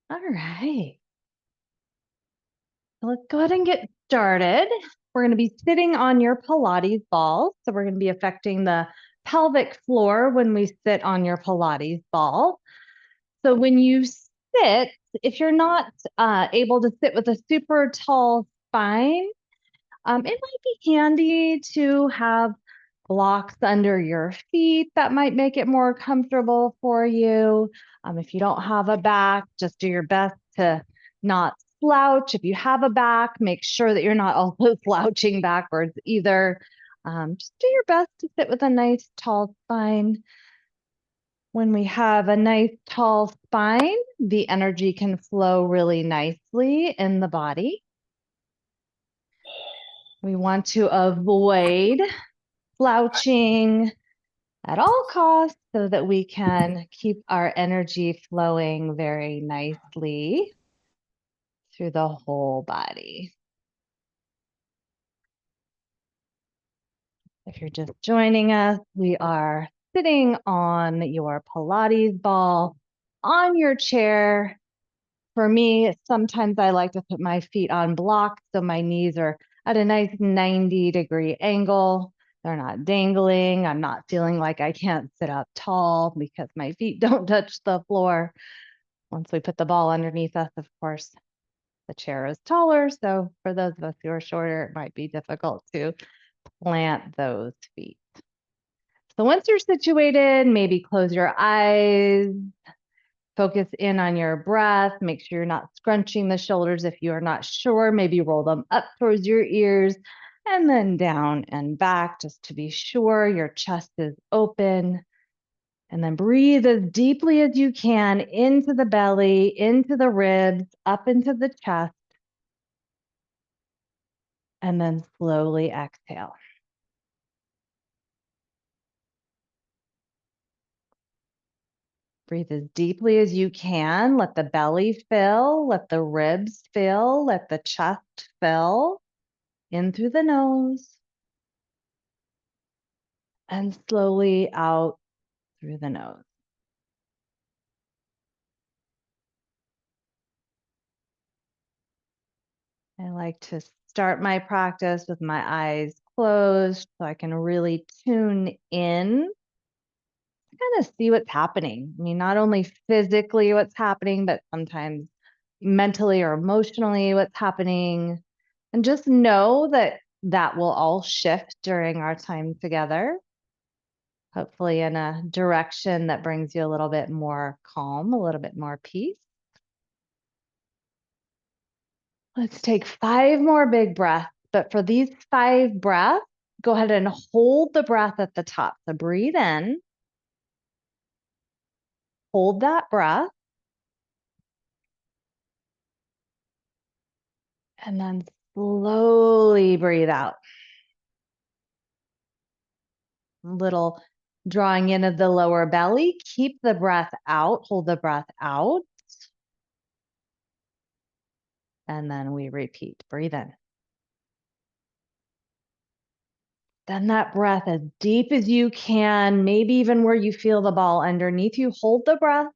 All right. Let's go ahead and get started. We're going to be sitting on your Pilates ball. So we're going to be affecting the pelvic floor when we sit on your Pilates ball. So when you sit, if you're not able to sit with a super tall spine, it might be handy to have blocks under your feet that might make it more comfortable for you. If you don't have a back, just do your best to not slouch. If you have a back, make sure that you're not also slouching backwards either. Just do your best to sit with a nice tall spine. When we have a nice tall spine, the energy can flow really nicely in the body. We want to avoid slouching at all costs so that we can keep our energy flowing very nicely through the whole body. If you're just joining us, we are sitting on your Pilates ball on your chair. For me, sometimes I like to put my feet on blocks so my knees are at a nice 90-degree angle. They're not dangling. I'm not feeling like I can't sit up tall because my feet don't touch the floor. Once we put the ball underneath us, of course, the chair is taller. So for those of us who are shorter, it might be difficult to plant those feet. So once you're situated, maybe close your eyes, focus in on your breath. Make sure you're not scrunching the shoulders. If you are not sure, maybe roll them up towards your ears and then down and back just to be sure your chest is open. And then breathe as deeply as you can into the belly, into the ribs, up into the chest, and then slowly exhale. Breathe as deeply as you can. Let the belly fill, let the ribs fill, let the chest fill in through the nose and slowly out through the nose. I like to start my practice with my eyes closed so I can really tune in, kind of see what's happening. I mean, not only physically what's happening, but sometimes mentally or emotionally what's happening. And just know that that will all shift during our time together, hopefully in a direction that brings you a little bit more calm, a little bit more peace. Let's take 5 more big breaths. But for these 5 breaths, go ahead and hold the breath at the top. So breathe in, hold that breath, and then slowly breathe out. A little drawing in of the lower belly. Keep the breath out, hold the breath out. And then we repeat. Breathe in. Then that breath as deep as you can, maybe even where you feel the ball underneath you. Hold the breath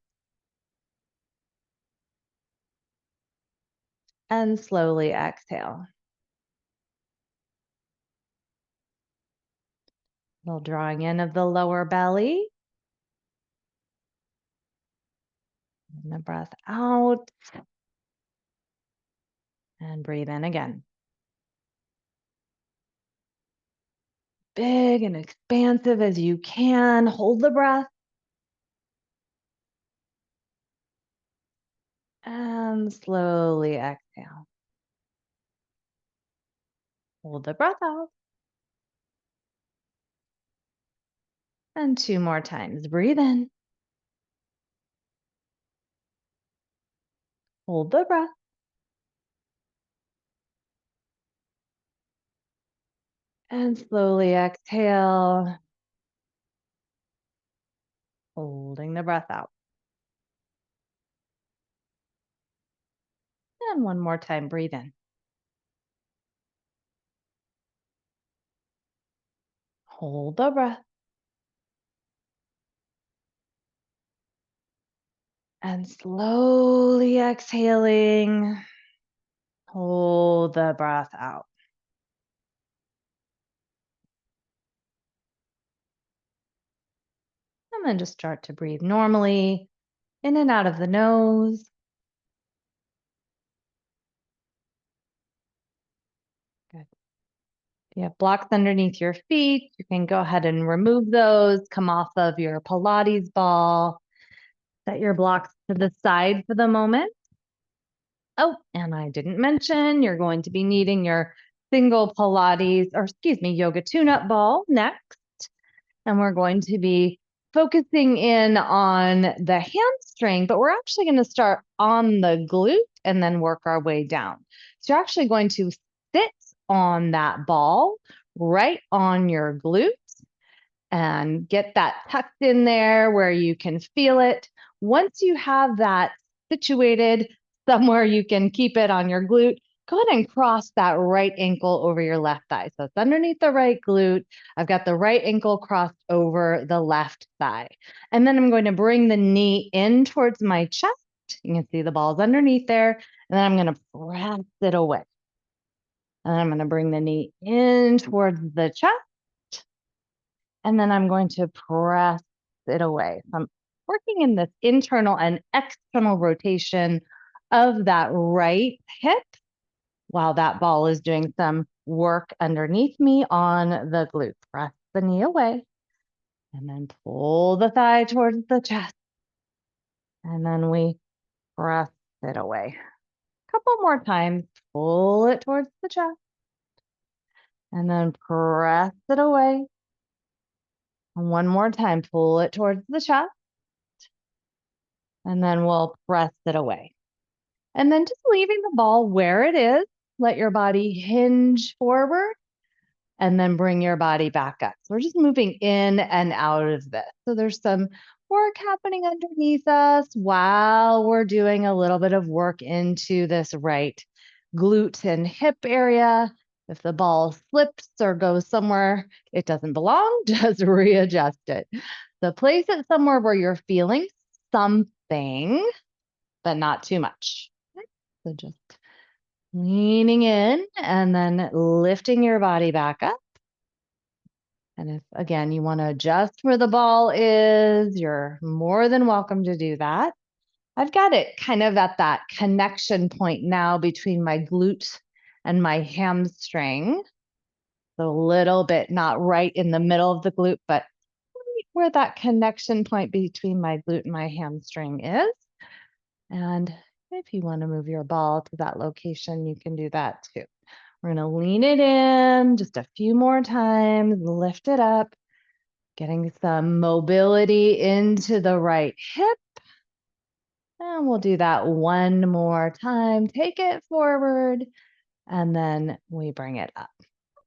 and slowly exhale. A little drawing in of the lower belly. And the breath out. And breathe in again. Big and expansive as you can. Hold the breath. And slowly exhale. Hold the breath out. And 2 more times. Breathe in. Hold the breath. And slowly exhale. Holding the breath out. And one more time. Breathe in. Hold the breath. And slowly exhaling, hold the breath out. And then just start to breathe normally in and out of the nose. Good. If you have blocks underneath your feet, you can go ahead and remove those, come off of your Pilates ball, set your blocks to the side for the moment. Oh, and I didn't mention you're going to be needing your single Pilates, or excuse me, yoga tune-up ball next. And we're going to be focusing in on the hamstring, but we're actually going to start on the glute and then work our way down. So you're actually going to sit on that ball right on your glute and get that tucked in there where you can feel it. Once you have that situated somewhere you can keep it on your glute, go ahead and cross that right ankle over your left thigh. So it's underneath the right glute. I've got the right ankle crossed over the left thigh. And then I'm going to bring the knee in towards my chest. You can see the ball's underneath there. And then I'm going to press it away. And I'm going to bring the knee in towards the chest. And then I'm going to press it away. So I'm working in this internal and external rotation of that right hip while that ball is doing some work underneath me on the glute. Press the knee away and then pull the thigh towards the chest. And then we press it away. A couple more times, pull it towards the chest and then press it away. And one more time, pull it towards the chest. And then we'll press it away. And then just leaving the ball where it is, let your body hinge forward and then bring your body back up. So we're just moving in and out of this. So there's some work happening underneath us while we're doing a little bit of work into this right glute and hip area. If the ball slips or goes somewhere it doesn't belong, just readjust it. So place it somewhere where you're feeling something, but not too much. So just leaning in and then lifting your body back up. And if, again, you want to adjust where the ball is, you're more than welcome to do that. I've got it kind of at that connection point now between my glute and my hamstring. So a little bit, not right in the middle of the glute, but right where that connection point between my glute and my hamstring is. And if you want to move your ball to that location, you can do that too. We're going to lean it in just a few more times, lift it up, getting some mobility into the right hip. And we'll do that one more time. Take it forward, and then we bring it up.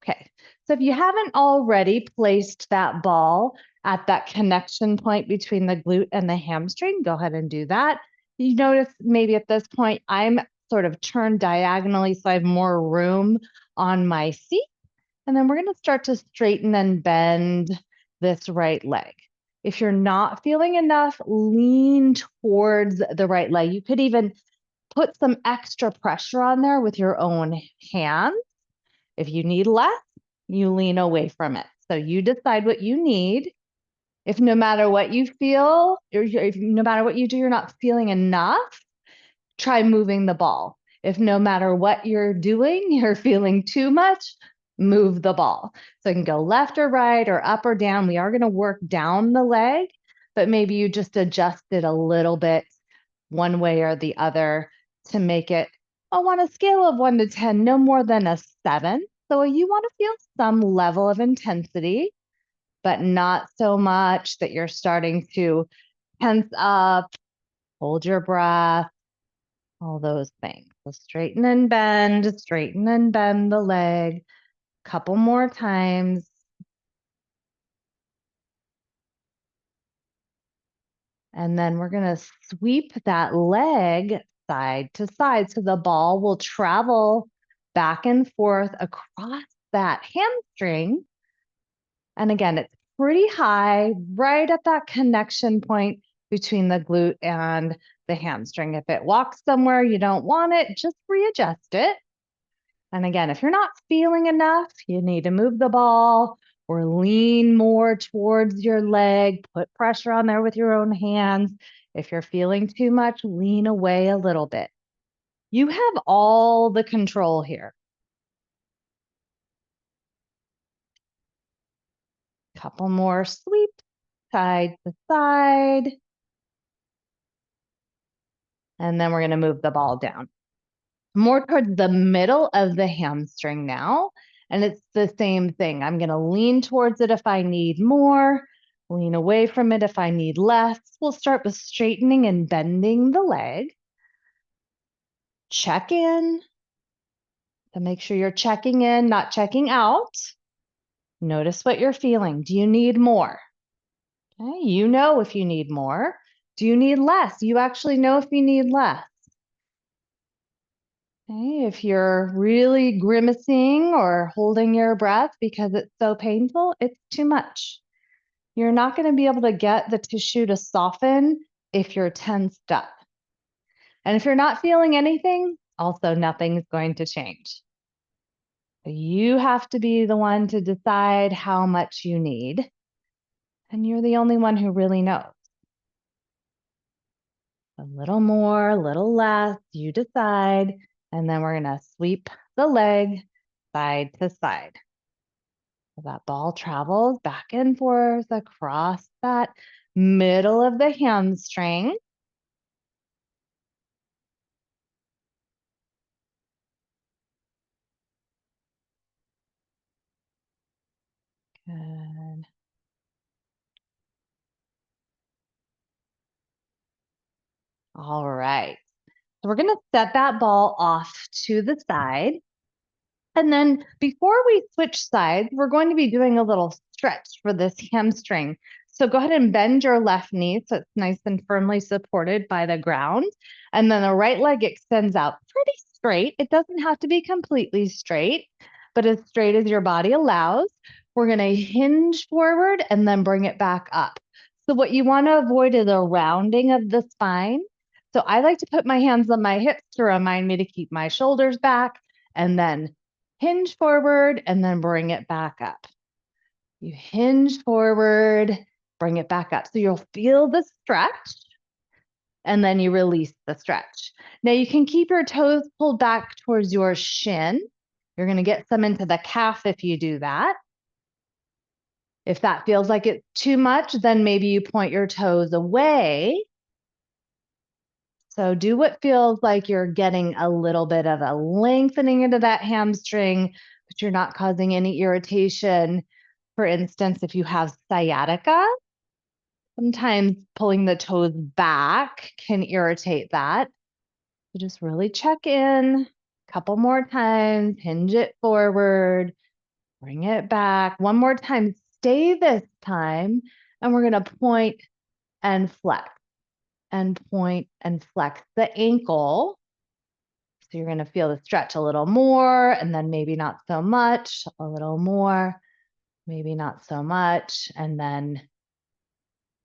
Okay, so if you haven't already placed that ball at that connection point between the glute and the hamstring, go ahead and do that. You notice maybe at this point, I'm sort of turned diagonally so I have more room on my seat. And then we're going to start to straighten and bend this right leg. If you're not feeling enough, lean towards the right leg. You could even put some extra pressure on there with your own hands. If you need less, you lean away from it. So you decide what you need. If no matter what you feel, or if no matter what you do, you're not feeling enough, try moving the ball. If no matter what you're doing, you're feeling too much, move the ball. So it can go left or right or up or down. We are going to work down the leg, but maybe you just adjust it a little bit one way or the other to make it, oh, on a scale of 1 to 10, no more than a 7. So you want to feel some level of intensity, but not so much that you're starting to tense up, hold your breath, all those things. So straighten and bend the leg. Couple more times. And then we're going to sweep that leg side to side. So the ball will travel back and forth across that hamstring. And again, it's pretty high, right at that connection point between the glute and the hamstring. If it walks somewhere you don't want it, just readjust it. And again, if you're not feeling enough, you need to move the ball or lean more towards your leg, put pressure on there with your own hands. If you're feeling too much, lean away a little bit. You have all the control here. Couple more sweeps, side to side. And then we're going to move the ball down more towards the middle of the hamstring now. And it's the same thing. I'm going to lean towards it if I need more, lean away from it if I need less. We'll start with straightening and bending the leg. Check in to make sure you're checking in, not checking out. Notice what you're feeling. Do you need more? Okay, you know if you need more. Do you need less? You actually know if you need less. Okay, if you're really grimacing or holding your breath because it's so painful, it's too much. You're not going to be able to get the tissue to soften if you're tensed up. And if you're not feeling anything, also nothing's going to change. You have to be the one to decide how much you need. And you're the only one who really knows. A little more, a little less, you decide. And then we're going to sweep the leg side to side. So that ball travels back and forth across that middle of the hamstring. Good. All right. So we're going to set that ball off to the side. And then before we switch sides, we're going to be doing a little stretch for this hamstring. So go ahead and bend your left knee so it's nice and firmly supported by the ground. And then the right leg extends out pretty straight. It doesn't have to be completely straight, but as straight as your body allows. We're going to hinge forward and then bring it back up. So what you want to avoid is a rounding of the spine. So I like to put my hands on my hips to remind me to keep my shoulders back and then hinge forward and then bring it back up. You hinge forward, bring it back up. So you'll feel the stretch and then you release the stretch. Now you can keep your toes pulled back towards your shin. You're going to get some into the calf if you do that. If that feels like it's too much, then maybe you point your toes away. So do what feels like you're getting a little bit of a lengthening into that hamstring, but you're not causing any irritation. For instance, if you have sciatica, sometimes pulling the toes back can irritate that. So just really check in a couple more times, hinge it forward, bring it back. One more time, stay this time, and we're going to point and flex and point and flex the ankle. So you're going to feel the stretch a little more, and then maybe not so much, a little more, maybe not so much, and then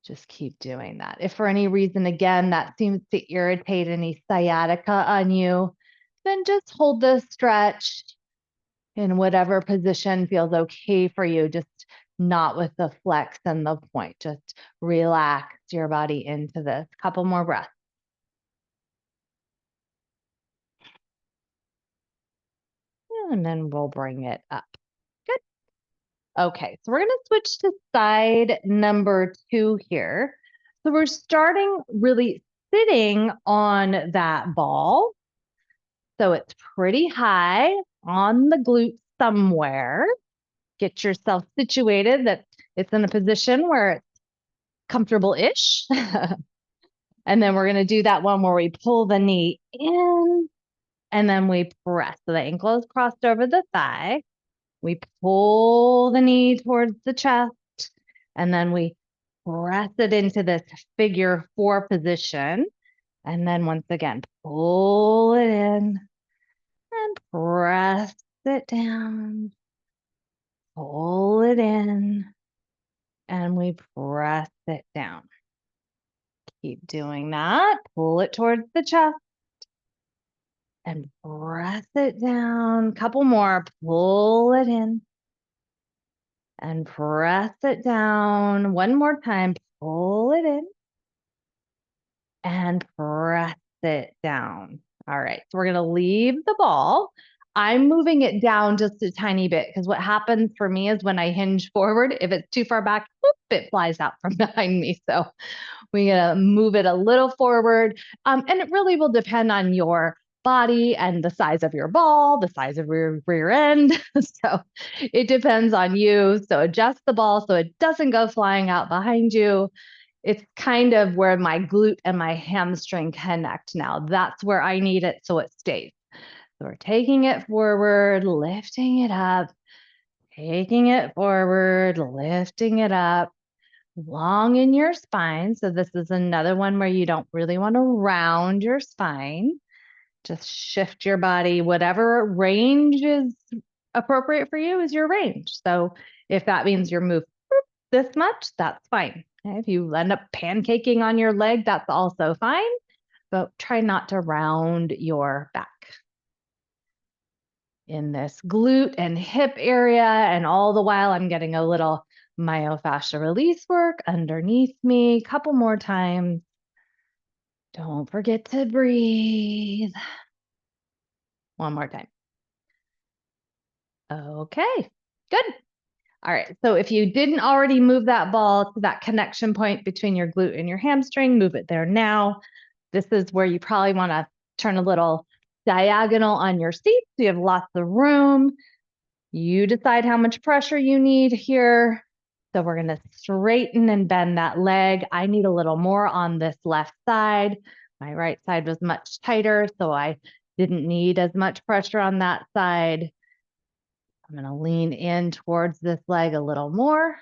just keep doing that. If for any reason, again, that seems to irritate any sciatica on you, then just hold the stretch in whatever position feels okay for you, just not with the flex and the point. Just relax your body into this. Couple more breaths. And then we'll bring it up. Good. Okay, so we're going to switch to side number 2 here. So we're starting really sitting on that ball. So it's pretty high on the glute somewhere. Get yourself situated that it's in a position where it's comfortable-ish. And then we're going to do that one where we pull the knee in and then we press. So the ankle is crossed over the thigh. We pull the knee towards the chest and then we press it into this figure 4 position. And then once again, pull it in and press it down. Pull it in and we press it down. Keep doing that. Pull it towards the chest and press it down. Couple more. Pull it in and press it down. One more time. Pull it in and press it down. All right, so we're going to leave the ball. I'm moving it down just a tiny bit because what happens for me is when I hinge forward, if it's too far back, whoop, it flies out from behind me. So we're going to move it a little forward. And it really will depend on your body and the size of your ball, the size of your rear end. So it depends on you. So adjust the ball so it doesn't go flying out behind you. It's kind of where my glute and my hamstring connect now. That's where I need it so it stays. So we're taking it forward, lifting it up, taking it forward, lifting it up, long in your spine. So this is another one where you don't really want to round your spine. Just shift your body. Whatever range is appropriate for you is your range. So if that means you're moved this much, that's fine. Okay? If you end up pancaking on your leg, that's also fine, but try not to round your back. In this glute and hip area, and all the while I'm getting a little myofascial release work underneath me. Couple more times. Don't forget to breathe. One more time. Okay, good. All right, so if you didn't already move that ball to that connection point between your glute and your hamstring, move it there now. This is where you probably want to turn a little diagonal on your seat so you have lots of room. You decide how much pressure you need here. So we're going to straighten and bend that leg. I need a little more on this left side. My right side was much tighter, so I didn't need as much pressure on that side. I'm going to lean in towards this leg a little more.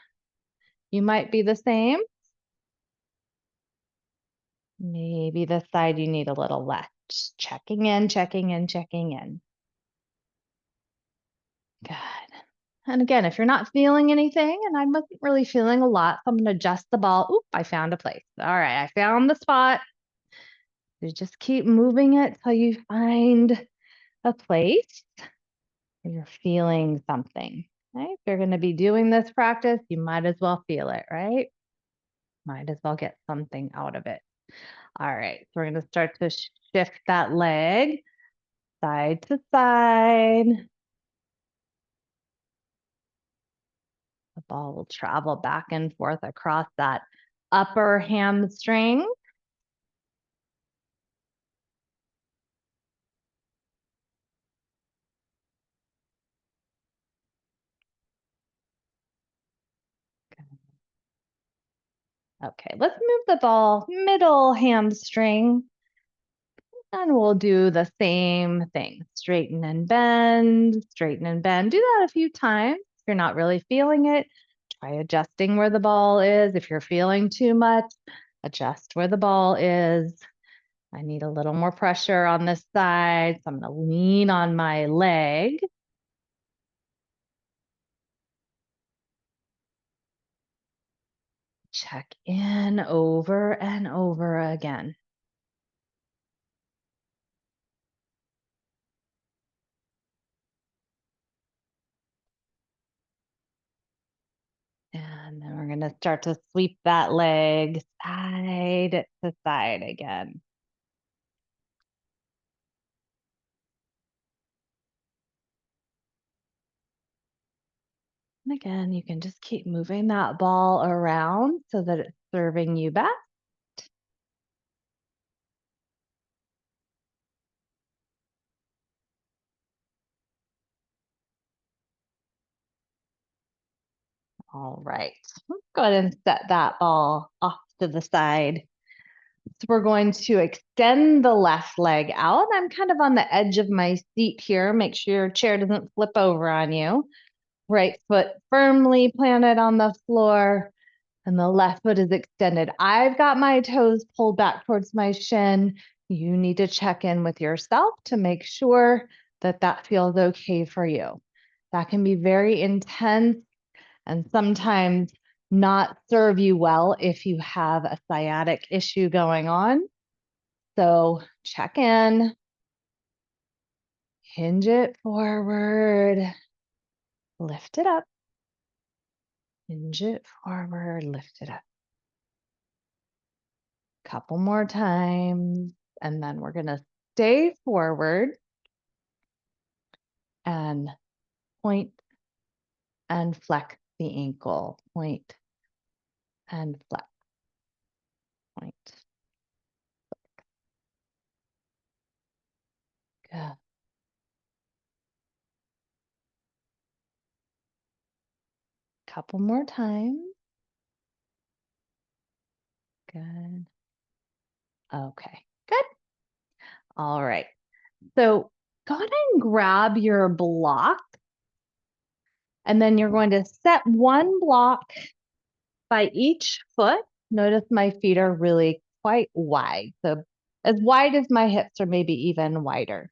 You might be the same. Maybe this side you need a little less. Just checking in, checking in, checking in. Good. And again, if you're not feeling anything, and I wasn't really feeling a lot, so I'm going to adjust the ball. Oop, I found a place. All right, I found the spot. You just keep moving it till you find a place where you're feeling something. Okay? If you're going to be doing this practice, you might as well feel it, right? Might as well get something out of it. All right, so we're going to start to shift that leg side to side. The ball will travel back and forth across that upper hamstring. Okay, let's move the ball middle hamstring. And we'll do the same thing. Straighten and bend, straighten and bend. Do that a few times. If you're not really feeling it, try adjusting where the ball is. If you're feeling too much, adjust where the ball is. I need a little more pressure on this side, so I'm going to lean on my leg. Check in over and over again. And then we're going to start to sweep that leg side to side again. And again, you can just keep moving that ball around so that it's serving you best. All right, let's go ahead and set that ball off to the side. So we're going to extend the left leg out. I'm kind of on the edge of my seat here. Make sure your chair doesn't flip over on you. Right foot firmly planted on the floor and the left foot is extended. I've got my toes pulled back towards my shin. You need to check in with yourself to make sure that that feels okay for you. That can be very intense, and sometimes not serve you well if you have a sciatic issue going on. So check in, hinge it forward, lift it up, hinge it forward, lift it up. Couple more times, and then we're going to stay forward and point and flex the ankle, point and flex, point. Good. Couple more times. Good. Okay, good. All right. So go ahead and grab your block, and then you're going to set one block by each foot. Notice my feet are really quite wide. So as wide as my hips, or maybe even wider.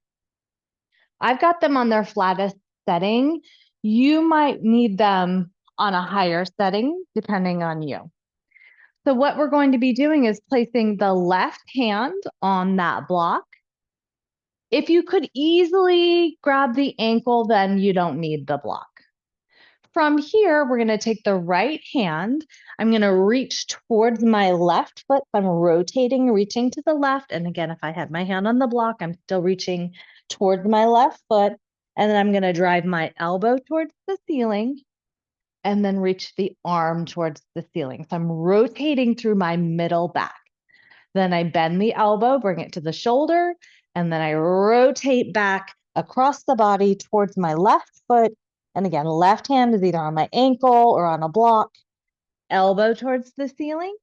I've got them on their flattest setting. You might need them on a higher setting, depending on you. So what we're going to be doing is placing the left hand on that block. If you could easily grab the ankle, then you don't need the block. From here, we're going to take the right hand. I'm going to reach towards my left foot. I'm rotating, reaching to the left. And again, if I had my hand on the block, I'm still reaching towards my left foot. And then I'm going to drive my elbow towards the ceiling and then reach the arm towards the ceiling. So I'm rotating through my middle back. Then I bend the elbow, bring it to the shoulder, and then I rotate back across the body towards my left foot. And again, left hand is either on my ankle or on a block, elbow towards the ceiling.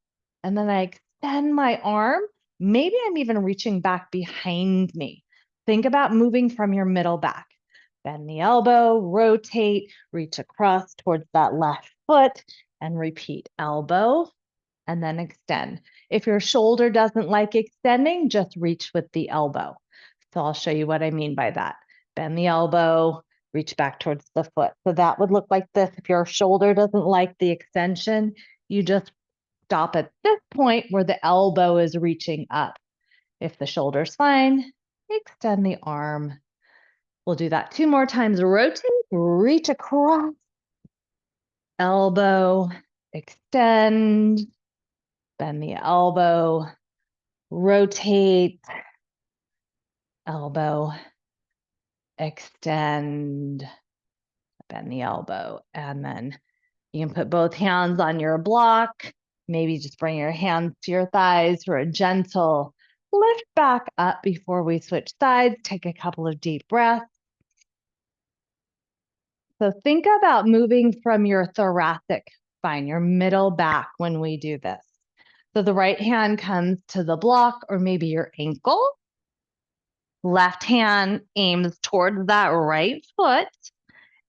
And then I extend my arm. Maybe I'm even reaching back behind me. Think about moving from your middle back. Bend the elbow, rotate, reach across towards that left foot, and repeat elbow, and then extend. If your shoulder doesn't like extending, just reach with the elbow. So I'll show you what I mean by that. Bend the elbow, reach back towards the foot. So that would look like this. If your shoulder doesn't like the extension, you just stop at this point where the elbow is reaching up. If the shoulder's fine, extend the arm. We'll do that 2 more times. Rotate, reach across, elbow, extend, bend the elbow, rotate, elbow, extend, bend the elbow. And then you can put both hands on your block. Maybe just bring your hands to your thighs for a gentle lift back up before we switch sides. Take a couple of deep breaths. So think about moving from your thoracic spine, your middle back when we do this. So the right hand comes to the block or maybe your ankle. Left hand aims towards that right foot,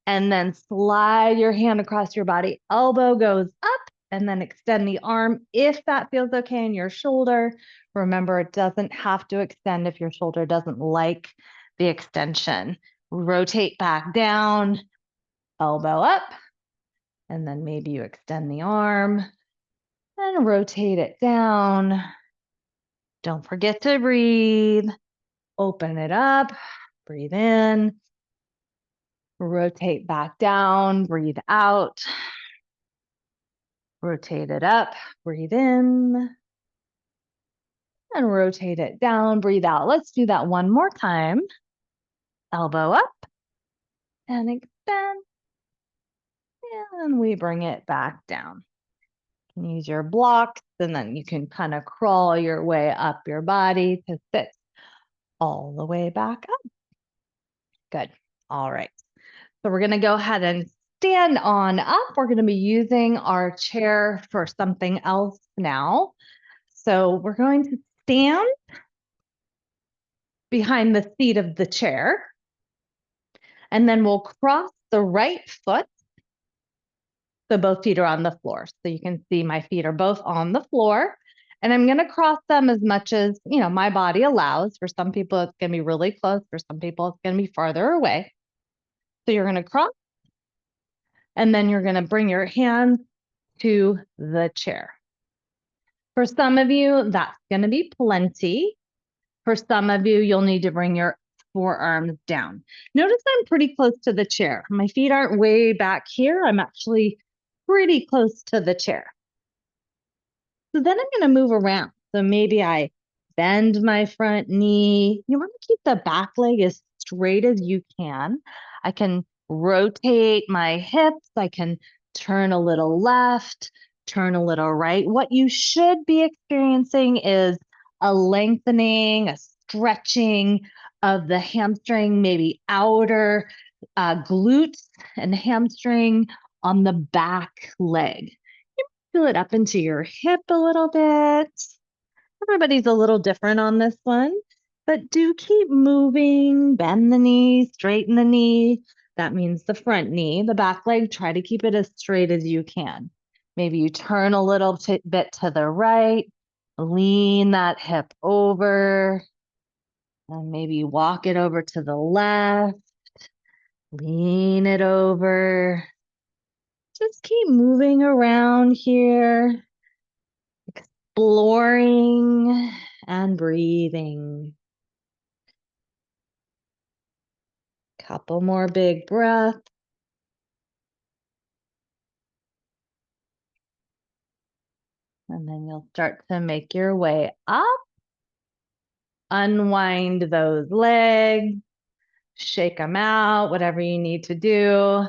and then slide your hand across your body. Elbow goes up, and then extend the arm if that feels okay in your shoulder. Remember, it doesn't have to extend if your shoulder doesn't like the extension. Rotate back down, elbow up, and then maybe you extend the arm and rotate it down. Don't forget to breathe. Open it up, breathe in, rotate back down, breathe out, rotate it up, breathe in, and rotate it down, breathe out. Let's do that one more time. Elbow up and extend, and we bring it back down. You can use your blocks, and then you can kind of crawl your way up your body to sit all the way back up. Good. All right. So we're going to go ahead and stand on up. We're going to be using our chair for something else now. So we're going to stand behind the seat of the chair, and then we'll cross the right foot. So both feet are on the floor. So you can see my feet are both on the floor, and I'm going to cross them as much as, my body allows. For some people, it's going to be really close. For some people, it's going to be farther away. So you're going to cross, and then you're going to bring your hands to the chair. For some of you, that's going to be plenty. For some of you, you'll need to bring your forearms down. Notice I'm pretty close to the chair. My feet aren't way back here. I'm actually pretty close to the chair. So then I'm going to move around. So maybe I bend my front knee. You want to keep the back leg as straight as you can. I can rotate my hips. I can turn a little left, turn a little right. What you should be experiencing is a lengthening, a stretching of the hamstring, maybe outer glutes and hamstring on the back leg. Feel it up into your hip a little bit. Everybody's a little different on this one, but do keep moving. Bend the knee, straighten the knee. That means the front knee. The back leg, try to keep it as straight as you can. Maybe you turn a little bit to the right, lean that hip over, and maybe you walk it over to the left, lean it over. Just keep moving around here. Exploring and breathing. Couple more big breaths. And then you'll start to make your way up. Unwind those legs. Shake them out, whatever you need to do.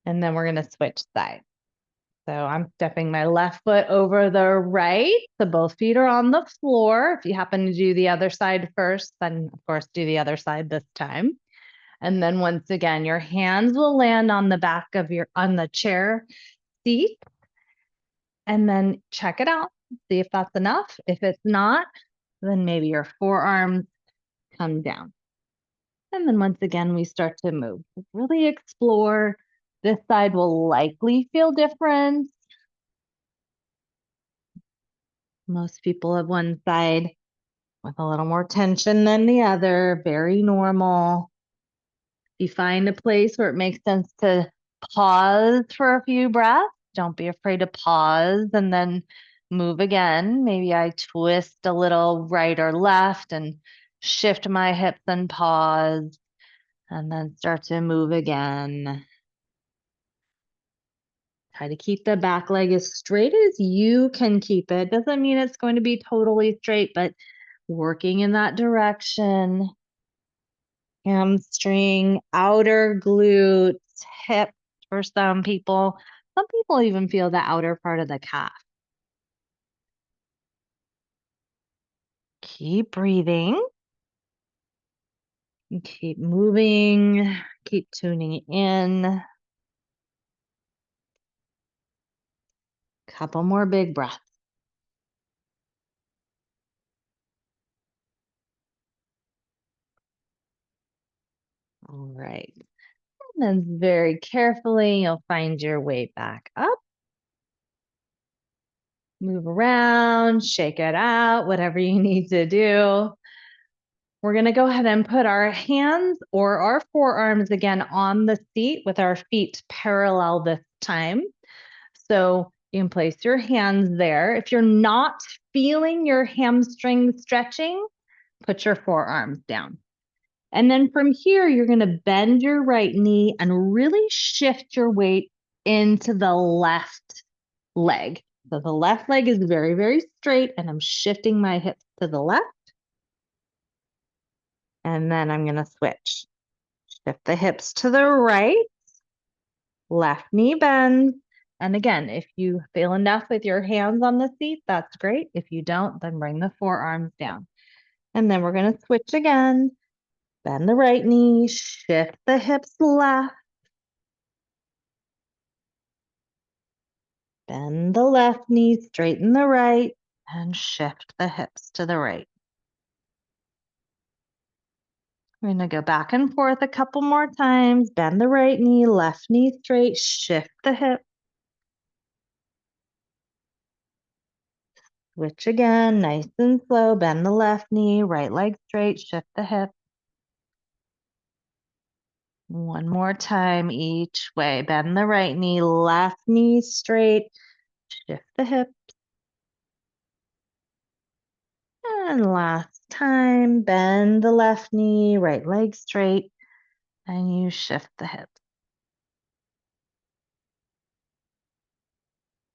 And then we're going to switch sides. So I'm stepping my left foot over the right. So both feet are on the floor. If you happen to do the other side first, then of course do the other side this time. And then once again, your hands will land on the back of on the chair seat. And then check it out. See if that's enough. If it's not, then maybe your forearms come down. And then once again, we start to move. Really explore. This side will likely feel different. Most people have one side with a little more tension than the other. Very normal. You find a place where it makes sense to pause for a few breaths. Don't be afraid to pause and then move again. Maybe I twist a little right or left and shift my hips and pause, and then start to move again. Try to keep the back leg as straight as you can keep it. Doesn't mean it's going to be totally straight, but working in that direction. Hamstring, outer glutes, hips for some people. Some people even feel the outer part of the calf. Keep breathing. Keep moving. Keep tuning in. Couple more big breaths. All right. And then very carefully, you'll find your way back up. Move around, shake it out, whatever you need to do. We're going to go ahead and put our hands or our forearms again on the seat with our feet parallel this time. So you can place your hands there. If you're not feeling your hamstring stretching, put your forearms down. And then from here, you're going to bend your right knee and really shift your weight into the left leg. So the left leg is very, very straight, and I'm shifting my hips to the left. And then I'm going to switch. Shift the hips to the right. Left knee bends. And again, if you feel enough with your hands on the seat, that's great. If you don't, then bring the forearms down. And then we're going to switch again. Bend the right knee, shift the hips left. Bend the left knee, straighten the right, and shift the hips to the right. We're going to go back and forth a couple more times. Bend the right knee, left knee straight, shift the hip. Switch again, nice and slow. Bend the left knee, right leg straight, shift the hip. One more time each way. Bend the right knee, left knee straight. Shift the hip. And last time, bend the left knee, right leg straight, and you shift the hip.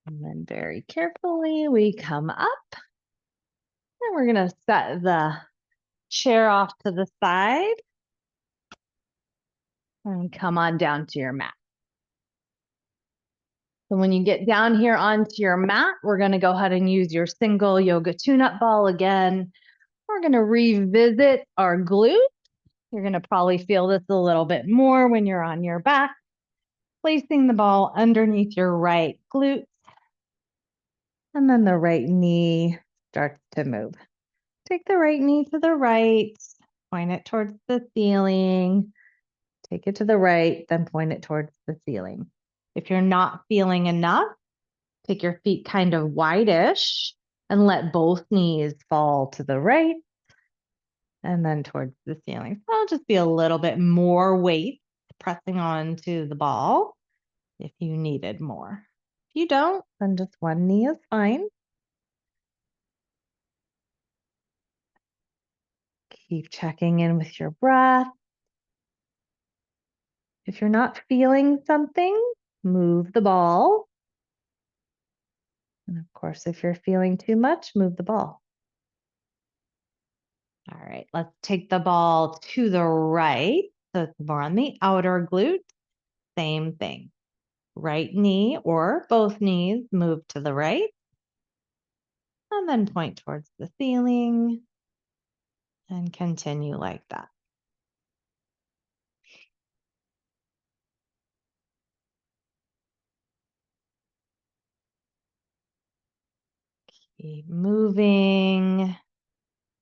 And then very carefully, we come up. And we're going to set the chair off to the side and come on down to your mat. So when you get down here onto your mat, we're going to go ahead and use your single yoga tune-up ball again. We're going to revisit our glutes. You're going to probably feel this a little bit more when you're on your back. Placing the ball underneath your right glute. And then the right knee starts to move. Take the right knee to the right, point it towards the ceiling. Take it to the right, then point it towards the ceiling. If you're not feeling enough, take your feet kind of wide-ish and let both knees fall to the right and then towards the ceiling. So it'll just be a little bit more weight pressing onto the ball if you needed more. If you don't, then just one knee is fine. Keep checking in with your breath. If you're not feeling something, move the ball. And of course, if you're feeling too much, move the ball. All right, let's take the ball to the right. So it's more on the outer glute. Same thing. Right knee or both knees move to the right. And then point towards the ceiling. And continue like that. Keep moving.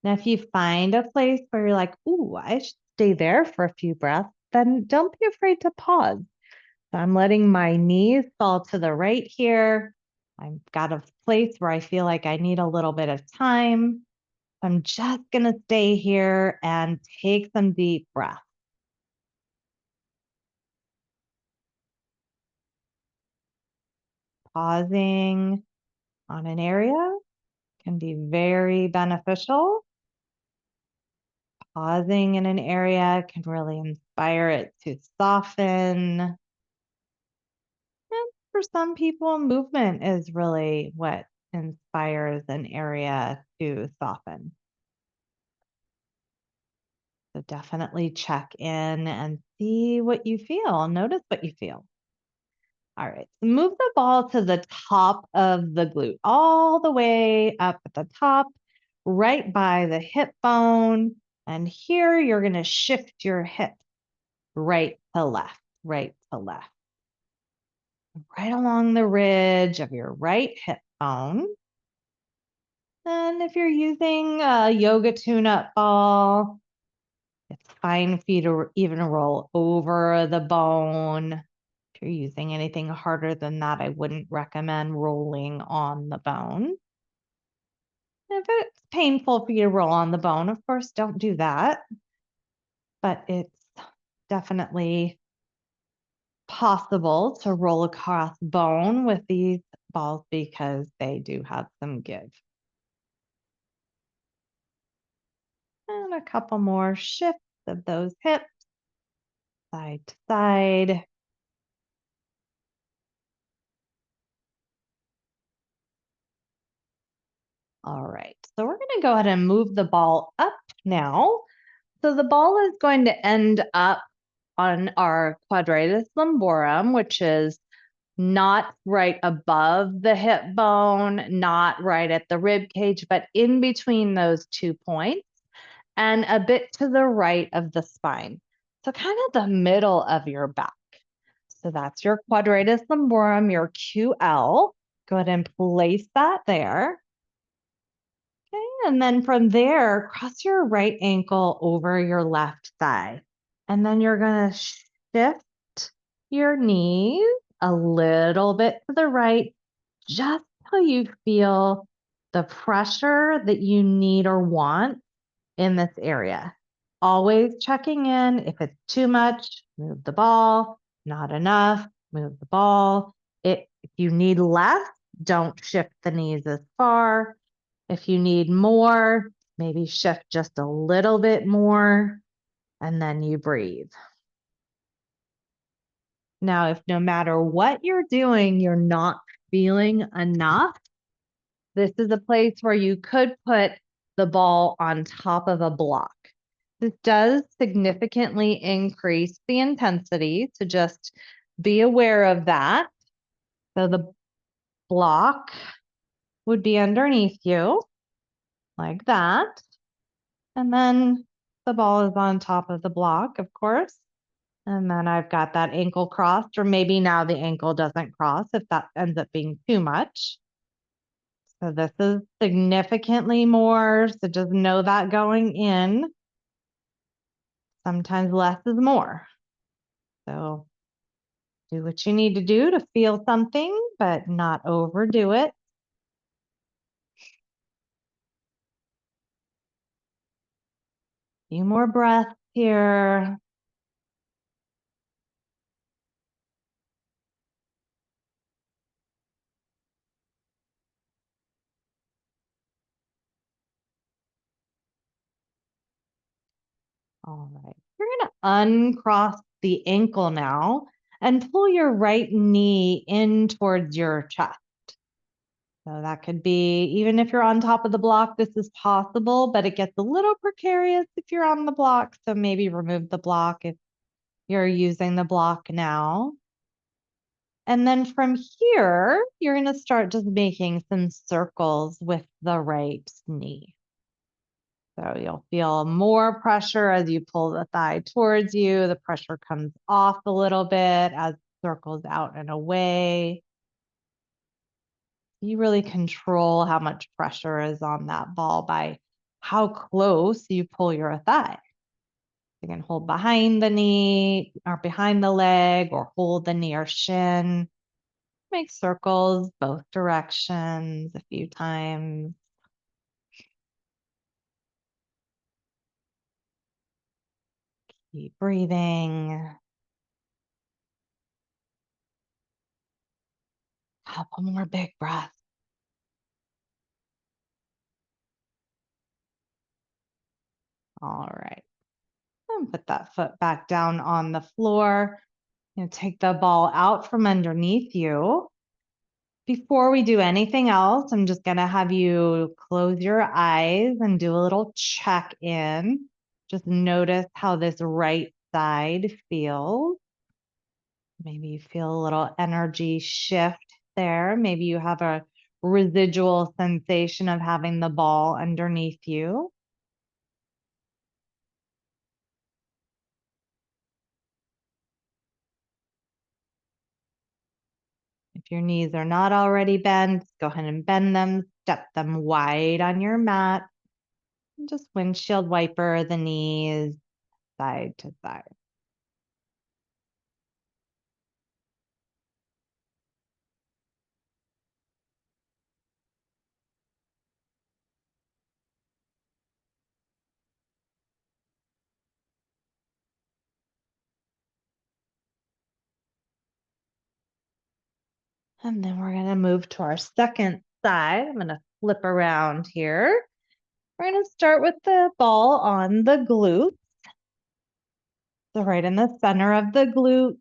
Now, if you find a place where you're like, ooh, I should stay there for a few breaths, then don't be afraid to pause. So I'm letting my knees fall to the right here. I've got a place where I feel like I need a little bit of time. I'm just going to stay here and take some deep breaths. Pausing on an area can be very beneficial. Pausing in an area can really inspire it to soften. And for some people, movement is really what inspires an area to soften. So definitely check in and see what you feel. Notice what you feel. All right, move the ball to the top of the glute, all the way up at the top, right by the hip bone. And here you're going to shift your hip right to left, right to left. Right along the ridge of your right hip bone. And if you're using a yoga tune-up ball, it's fine for you to even roll over the bone. If you're using anything harder than that, I wouldn't recommend rolling on the bone. If it's painful for you to roll on the bone, of course, don't do that. But it's definitely possible to roll across bone with these balls because they do have some give. And a couple more shifts of those hips, side to side. All right, so we're going to go ahead and move the ball up now. So the ball is going to end up on our quadratus lumborum, which is not right above the hip bone, not right at the rib cage, but in between those 2 points and a bit to the right of the spine. So kind of the middle of your back. So that's your quadratus lumborum, your QL. Go ahead and place that there. Okay, and then from there, cross your right ankle over your left thigh. And then you're going to shift your knees a little bit to the right, just till you feel the pressure that you need or want in this area. always checking in. If it's too much, move the ball. Not enough, move the ball. If you need less, don't shift the knees as far. If you need more, maybe shift just a little bit more, and then you breathe. Now, if no matter what you're doing, you're not feeling enough, this is a place where you could put the ball on top of a block. This does significantly increase the intensity, so just be aware of that. So the block would be underneath you like that. And then the ball is on top of the block, of course. And then I've got that ankle crossed, or maybe now the ankle doesn't cross if that ends up being too much. So this is significantly more. So just know that going in, sometimes less is more. So do what you need to do to feel something, but not overdo it. Few more breaths here. All right. You're going to uncross the ankle now and pull your right knee in towards your chest. So that could be, even if you're on top of the block, this is possible, but it gets a little precarious if you're on the block. So maybe remove the block if you're using the block now. And then from here, you're going to start just making some circles with the right knee. So you'll feel more pressure as you pull the thigh towards you. The pressure comes off a little bit as it circles out and away. You really control how much pressure is on that ball by how close you pull your thigh. You can hold behind the knee or behind the leg, or hold the knee or shin. Make circles both directions a few times. Keep breathing. Couple more big breaths. All right. And put that foot back down on the floor. And take the ball out from underneath you. Before we do anything else, I'm just going to have you close your eyes and do a little check in. Just notice how this right side feels. Maybe you feel a little energy shift there. Maybe you have a residual sensation of having the ball underneath you. If your knees are not already bent, go ahead and bend them, step them wide on your mat. And just windshield wiper the knees side to side. And then we're going to move to our second side. I'm going to flip around here. We're going to start with the ball on the glute. So right in the center of the glute.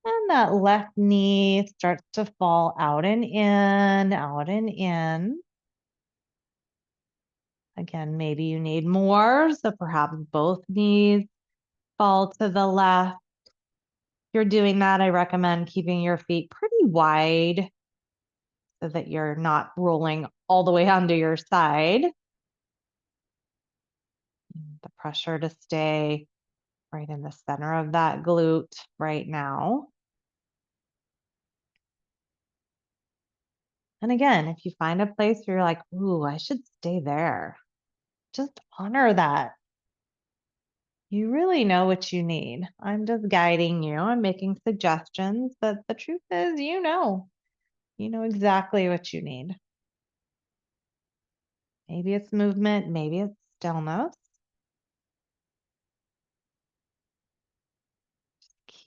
And that left knee starts to fall out and in, out and in. Again, maybe you need more, so perhaps both knees fall to the left. If you're doing that, I recommend keeping your feet pretty wide so that you're not rolling all the way onto your side. The pressure to stay right in the center of that glute right now. And again, if you find a place where you're like, ooh, I should stay there, just honor that. You really know what you need. I'm just guiding you. I'm making suggestions, but the truth is, you know exactly what you need. Maybe it's movement, maybe it's stillness.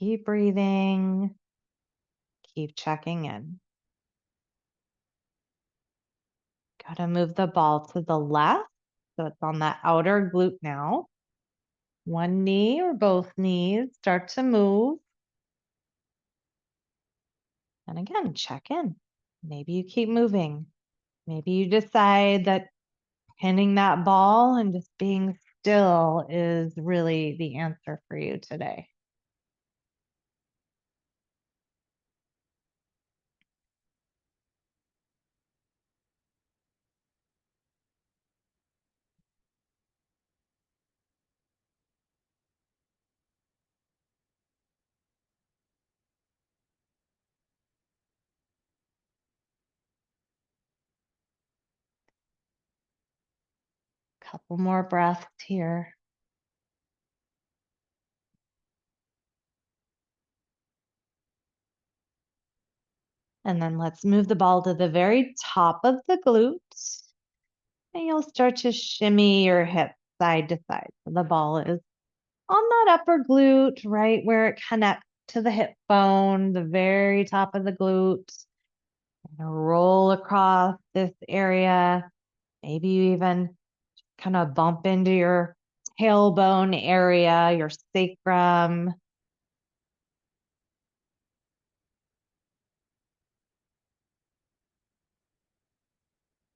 Keep breathing. Keep checking in. Got to move the ball to the left. So it's on that outer glute now. One knee or both knees start to move. And again, check in. Maybe you keep moving. Maybe you decide that pinning that ball and just being still is really the answer for you today. Couple more breaths here. And then let's move the ball to the very top of the glutes. And you'll start to shimmy your hips side to side. So the ball is on that upper glute, right where it connects to the hip bone, the very top of the glute. Roll across this area. Maybe you even kind of bump into your tailbone area, your sacrum.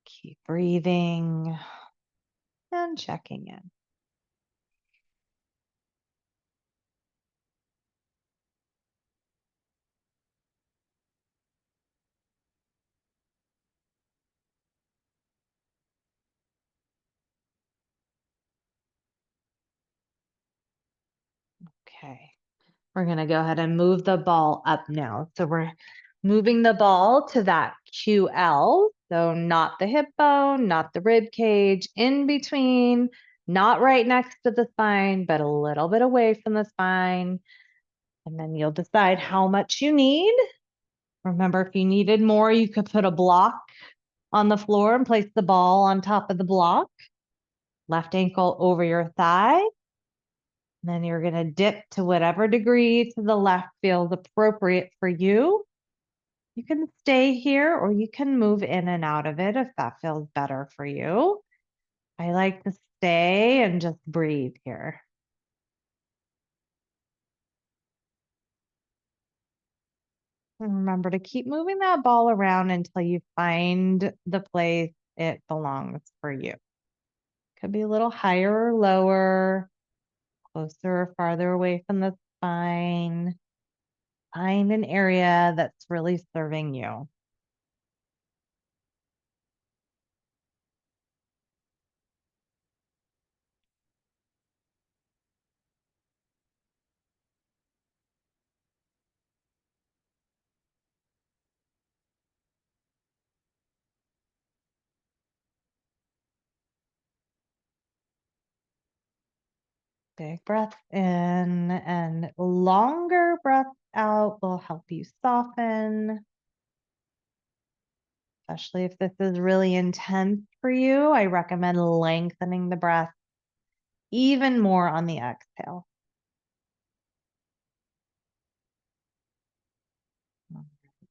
Keep breathing and checking in. Okay. We're going to go ahead and move the ball up now. So we're moving the ball to that QL. So not the hip bone, not the rib cage, in between, not right next to the spine, but a little bit away from the spine. And then you'll decide how much you need. Remember, if you needed more, you could put a block on the floor and place the ball on top of the block. Left ankle over your thigh. And then you're going to dip to whatever degree to the left feels appropriate for you. You can stay here or you can move in and out of it if that feels better for you. I like to stay and just breathe here. And remember to keep moving that ball around until you find the place it belongs for you. Could be a little higher or lower, closer or farther away from the spine. Find an area that's really serving you. Big breath in and longer breath out will help you soften. Especially if this is really intense for you, I recommend lengthening the breath even more on the exhale.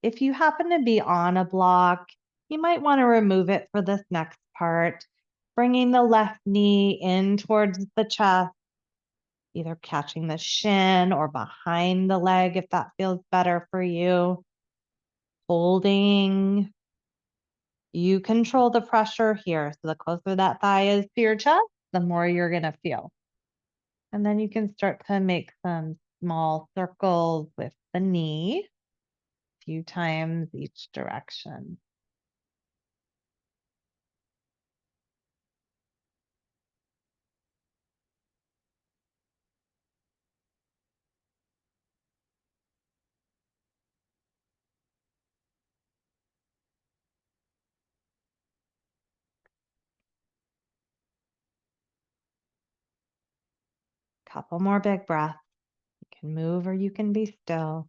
If you happen to be on a block, you might want to remove it for this next part, bringing the left knee in towards the chest, either catching the shin or behind the leg if that feels better for you. Holding. You control the pressure here. So the closer that thigh is to your chest, the more you're going to feel. And then you can start to make some small circles with the knee, a few times each direction. Couple more big breaths. You can move or you can be still.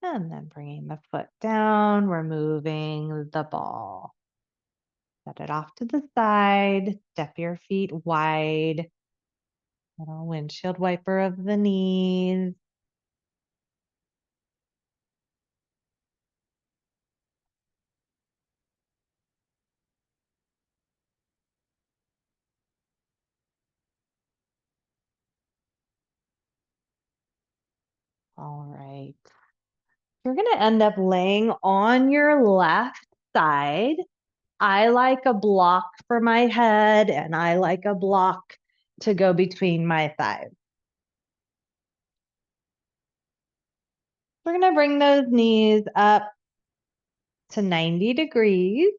And then bringing the foot down, removing the ball. Set it off to the side, step your feet wide. Little windshield wiper of the knees. All right. You're going to end up laying on your left side. I like a block for my head, and I like a block to go between my thighs. We're going to bring those knees up to 90 degrees.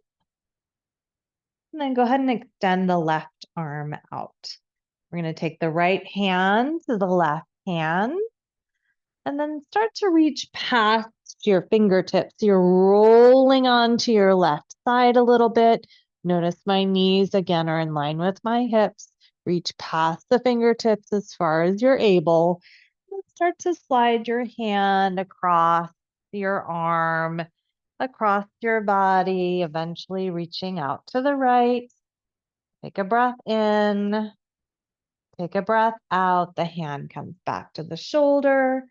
And then go ahead and extend the left arm out. We're going to take the right hand to the left hand and then start to reach past your fingertips. You're rolling onto your left side a little bit. Notice my knees again are in line with my hips. Reach past the fingertips as far as you're able. And start to slide your hand across your arm, across your body, eventually reaching out to the right. Take a breath in. Take a breath out. The hand comes back to the shoulder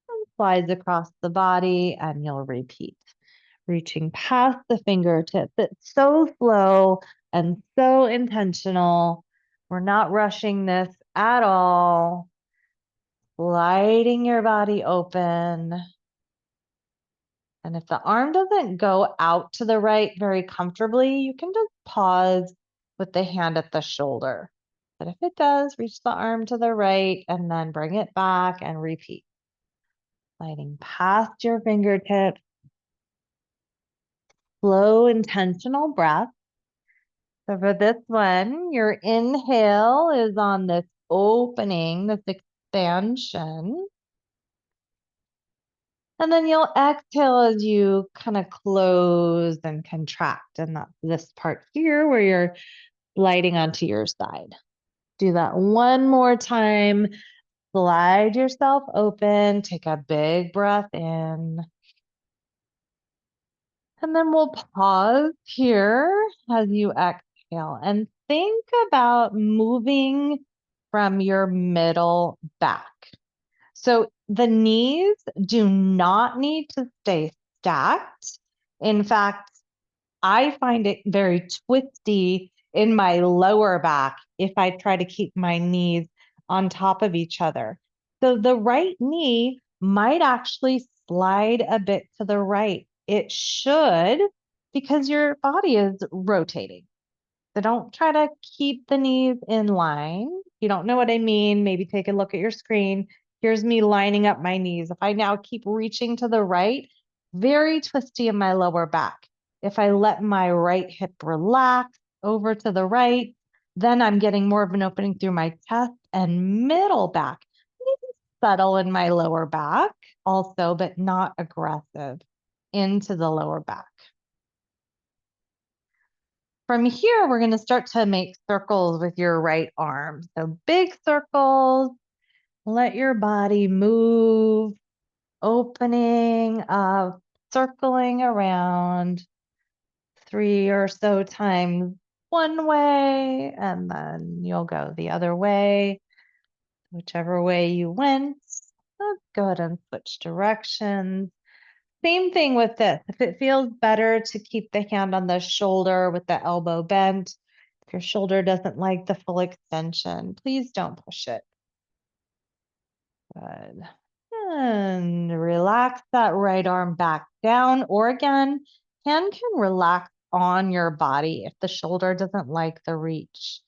and slides across the body, and you'll repeat. Reaching past the fingertips. It's so slow and so intentional. We're not rushing this at all. Sliding your body open. And if the arm doesn't go out to the right very comfortably, you can just pause with the hand at the shoulder. But if it does, reach the arm to the right and then bring it back and repeat. Sliding past your fingertips. Slow, intentional breath. So for this one, your inhale is on this opening, this expansion. And then you'll exhale as you kind of close and contract. And that's this part here where you're sliding onto your side. Do that one more time. Slide yourself open. Take a big breath in. And then we'll pause here as you exhale and think about moving from your middle back. So the knees do not need to stay stacked. In fact, I find it very twisty in my lower back if I try to keep my knees on top of each other. So the right knee might actually slide a bit to the right. It should, because your body is rotating. So don't try to keep the knees in line. If you don't know what I mean, maybe take a look at your screen. Here's me lining up my knees. If I now keep reaching to the right, very twisty in my lower back. If I let my right hip relax over to the right, then I'm getting more of an opening through my chest and middle back. Maybe subtle in my lower back also, but not aggressive into the lower back. From here, we're going to start to make circles with your right arm. So big circles, let your body move, opening up, circling around 3 or so times one way, and then you'll go the other way, whichever way you went. Let's go ahead and switch directions. Same thing with this. If it feels better to keep the hand on the shoulder with the elbow bent, if your shoulder doesn't like the full extension, please don't push it. Good. And relax that right arm back down, or again, hand can relax on your body if the shoulder doesn't like the reach.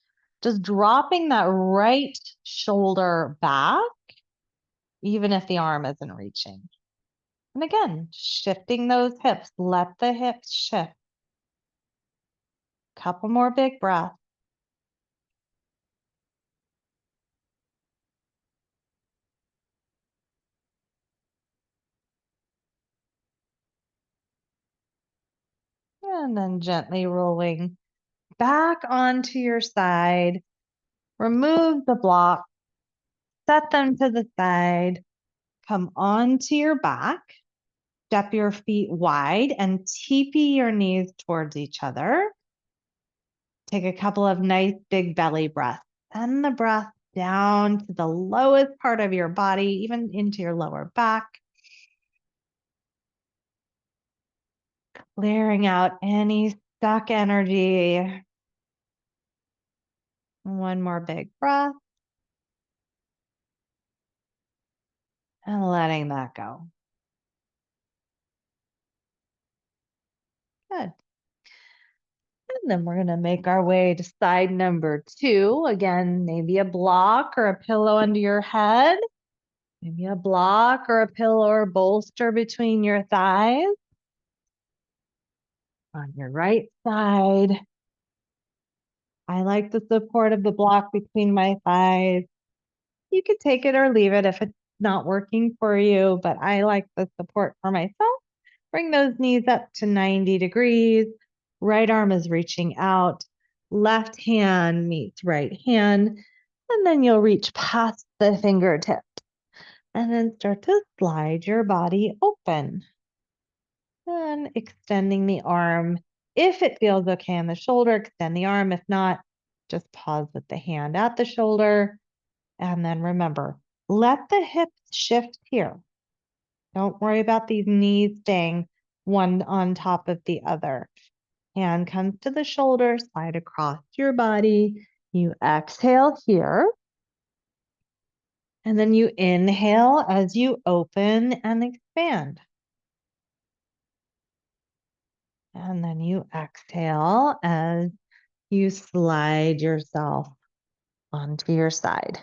Just dropping that right shoulder back, even if the arm isn't reaching. And again, shifting those hips, let the hips shift. Couple more big breaths. And then gently rolling back onto your side. Remove the block, set them to the side, come onto your back. step your feet wide and teepee your knees towards each other. Take a couple of nice big belly breaths. Send the breath down to the lowest part of your body, even into your lower back. Clearing out any stuck energy. One more big breath. And letting that go. Good. And then we're going to make our way to side number 2. Again, maybe a block or a pillow under your head. Maybe a block or a pillow or bolster between your thighs. On your right side, I like the support of the block between my thighs. You could take it or leave it if it's not working for you, but I like the support for myself. Bring those knees up to 90 degrees. Right arm is reaching out. Left hand meets right hand. And then you'll reach past the fingertips. And then start to slide your body open. And extending the arm. If it feels okay on the shoulder, extend the arm. If not, just pause with the hand at the shoulder. And then remember, let the hips shift here. Don't worry about these knees staying one on top of the other. Hand comes to the shoulder, slide across your body. You exhale here. And then you inhale as you open and expand. And then you exhale as you slide yourself onto your side.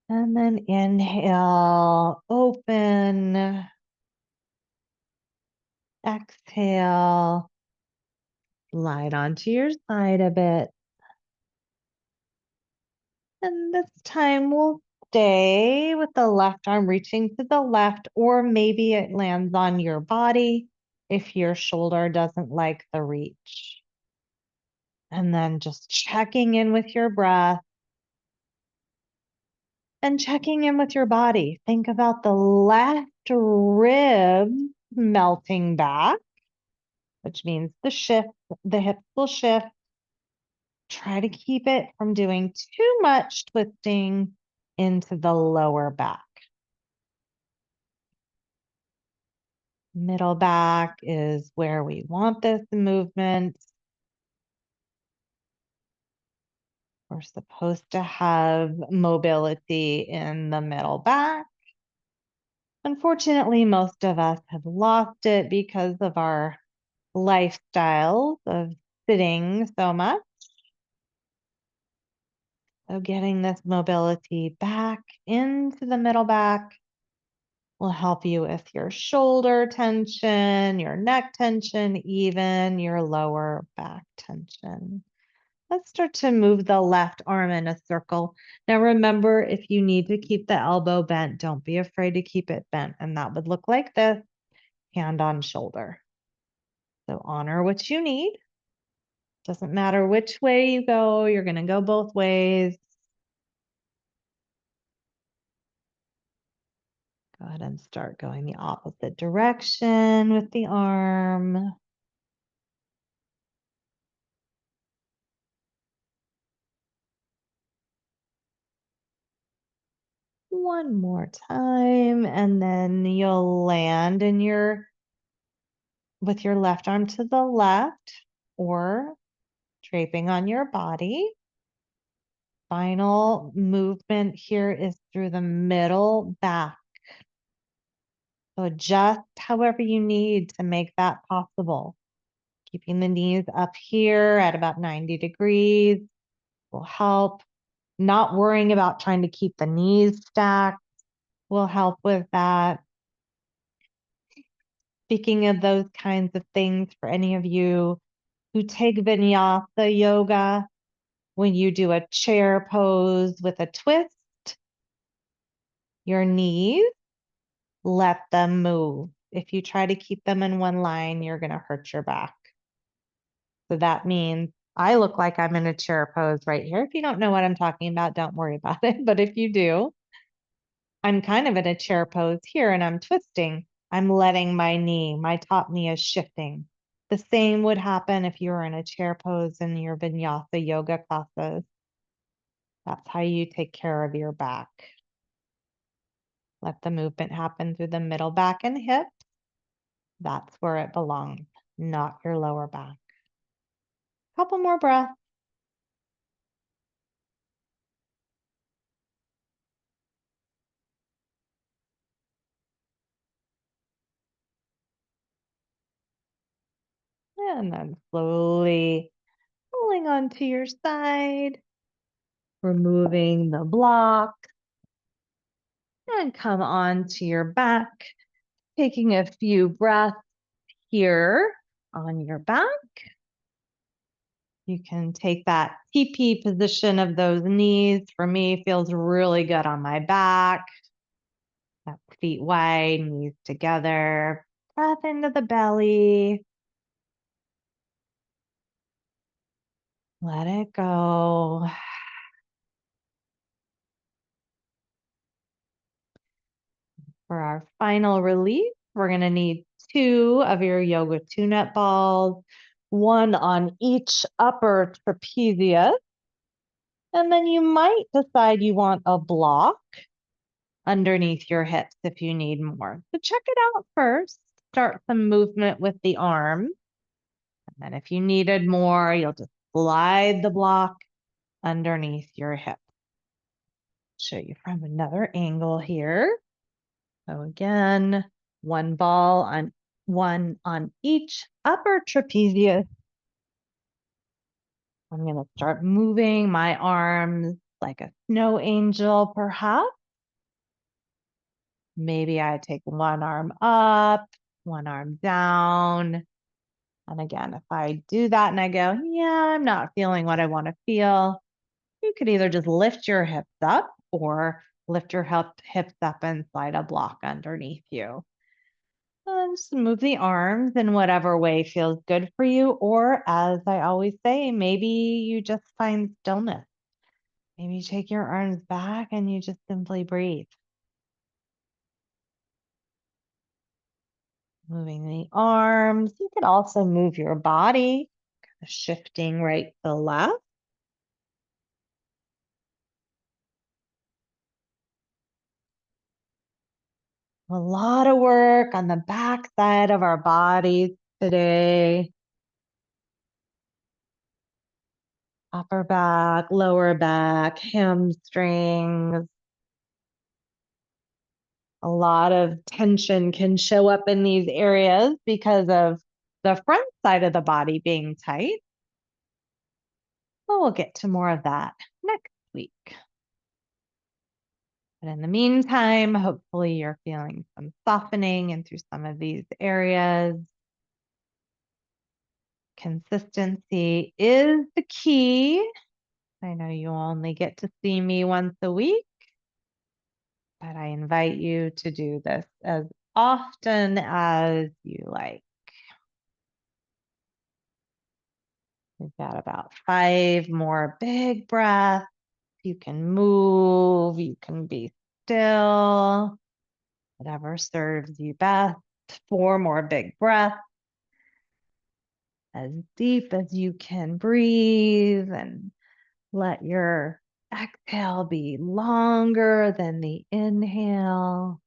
And then inhale, open. Exhale, slide onto your side a bit. And this time we'll stay with the left arm reaching to the left, or maybe it lands on your body if your shoulder doesn't like the reach. And then just checking in with your breath and checking in with your body. Think about the left rib melting back, which means the hips will shift. Try to keep it from doing too much twisting into the lower back. Middle back is where we want this movement. We're supposed to have mobility in the middle back. Unfortunately, most of us have lost it because of our lifestyles of sitting so much. So getting this mobility back into the middle back will help you with your shoulder tension, your neck tension, even your lower back tension. Let's start to move the left arm in a circle. Now remember, if you need to keep the elbow bent, don't be afraid to keep it bent. And that would look like this, hand on shoulder. So honor what you need. Doesn't matter which way you go, you're going to go both ways. Go ahead and start going the opposite direction with the arm. One more time, and then you'll land with your left arm to the left or draping on your body. Final movement here is through the middle back. So adjust however you need to make that possible. Keeping the knees up here at about 90 degrees will help. Not worrying about trying to keep the knees stacked will help with that. Speaking of those kinds of things, for any of you who take vinyasa yoga, when you do a chair pose with a twist, your knees, let them move. If you try to keep them in one line, you're going to hurt your back. So that means I look like I'm in a chair pose right here. If you don't know what I'm talking about, don't worry about it. But if you do, I'm kind of in a chair pose here and I'm twisting. I'm letting my top knee is shifting. The same would happen if you were in a chair pose in your vinyasa yoga classes. That's how you take care of your back. Let the movement happen through the middle back and hips. That's where it belongs, not your lower back. Couple more breaths. And then slowly pulling onto your side, removing the block, and come onto your back, taking a few breaths here on your back. You can take that TP position of those knees. For me, feels really good on my back. That feet wide, knees together. Breath into the belly. Let it go. For our final release, we're going to need 2 of your yoga tune-up balls, 1 on each upper trapezius. And then you might decide you want a block underneath your hips if you need more. So check it out first. Start some movement with the arms. And then if you needed more, you'll just slide the block underneath your hip. Show you from another angle here. So again, 1 on each upper trapezius. I'm going to start moving my arms like a snow angel, perhaps. Maybe I take 1 arm up, 1 arm down. And again, if I do that and I go, yeah, I'm not feeling what I want to feel, you could either just lift your hips up or lift your hips up and slide a block underneath you. And just move the arms in whatever way feels good for you. Or as I always say, maybe you just find stillness. Maybe you take your arms back and you just simply breathe. Moving the arms. You could also move your body, kind of shifting right to left. A lot of work on the back side of our bodies today. Upper back, lower back, hamstrings. A lot of tension can show up in these areas because of the front side of the body being tight. But we'll get to more of that next week. But in the meantime, hopefully you're feeling some softening in through some of these areas. Consistency is the key. I know you only get to see me once a week, but I invite you to do this as often as you like. We've got about 5 more big breaths. You can move, you can be still, whatever serves you best. 4 more big breaths. As deep as you can breathe, and let your exhale be longer than the inhale.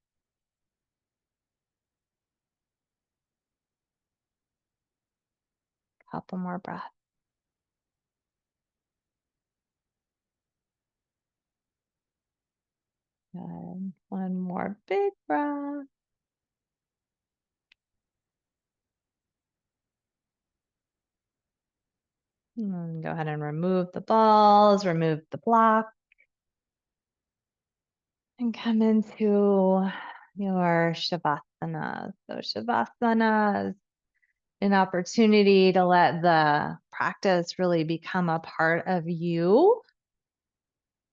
Couple more breaths. And 1 more big breath. And then go ahead and remove the balls, remove the block. And come into your Shavasana. So Shavasana is an opportunity to let the practice really become a part of you.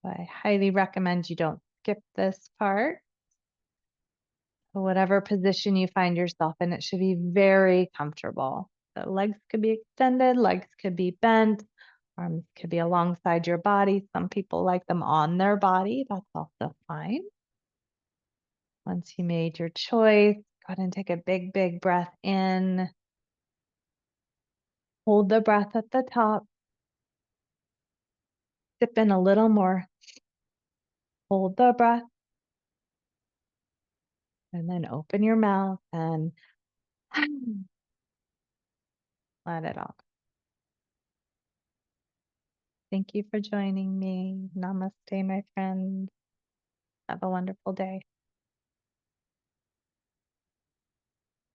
I highly recommend you don't skip this part. So whatever position you find yourself in, it should be very comfortable. So legs could be extended, legs could be bent, arms could be alongside your body. Some people like them on their body. That's also fine. Once you made your choice, Go ahead and take a big, big breath in. Hold the breath at the top. Sip in a little more. Hold the breath. And then open your mouth and let it out. Thank you for joining me. Namaste, my friend. Have a wonderful day.